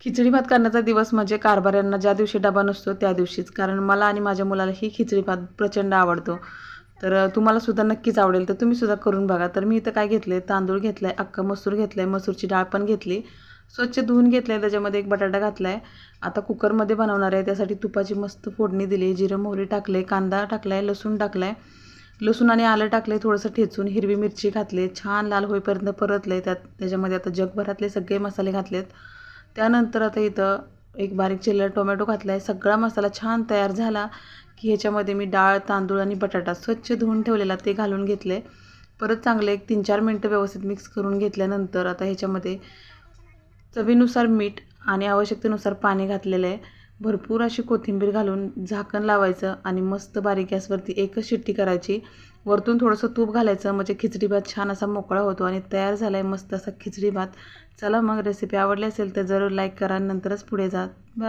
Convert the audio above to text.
खिचडी भात करण्याचा दिवस म्हणजे कारभाऱ्यांना ज्या दिवशी डबा नसतो त्या दिवशीच. कारण मला आणि माझ्या मुलाला ही खिचडी भात प्रचंड आवडतो. तर तुम्हाला सुद्धा नक्कीच आवडेल, तर तुम्ही सुद्धा करून बघा. तर मी इथं काय घेतले, तांदूळ घेतलाय, अख्खा मसूर घेतलाय, मसूरची डाळ पण घेतली, स्वच्छ धुवून घेतलाय, त्याच्यामध्ये एक बटाटा घातलाय. आता कुकरमध्ये बनवणार आहे, त्यासाठी तुपाची मस्त फोडणी दिली, जिरं मोहरी टाकले, कांदा टाकलाय, लसूण टाकलाय, लसूण आणि आलं टाकले, थोडंसं ठेचून, हिरवी मिरची घातली, छान लाल होईपर्यंत परतले. त्याच्यामध्ये आता जगभरातले सगळे मसाले घातलेत. त्यानंतर आता इथं एक बारीक चिरलेला टोमॅटो घातला आहे. सगळा मसाला छान तयार झाला की ह्याच्यामध्ये मी डाळ, तांदूळ आणि बटाटा स्वच्छ धुवून ठेवलेला ते घालून घेतले. परत चांगले एक 3-4 मिनटं व्यवस्थित मिक्स करून घेतल्यानंतर आता ह्याच्यामध्ये चवीनुसार मीठ आणि आवश्यकतेनुसार पाणी घातलेलं आहे. भरपूर अशी कोथिंबीर घालून झाकण लावायचं आणि मस्त बारीक गॅसवरती एकच शिट्टी करायची. वरतून थोडंसं तूप घालायचं, म्हणजे खिचडी भात छान असा मोकळा होतो आणि तयार झाला आहे मस्त असा खिचडी भात. चला मग, रेसिपी आवडली असेल तर जरूर लाईक करा, नंतरच पुढे जा. बाय.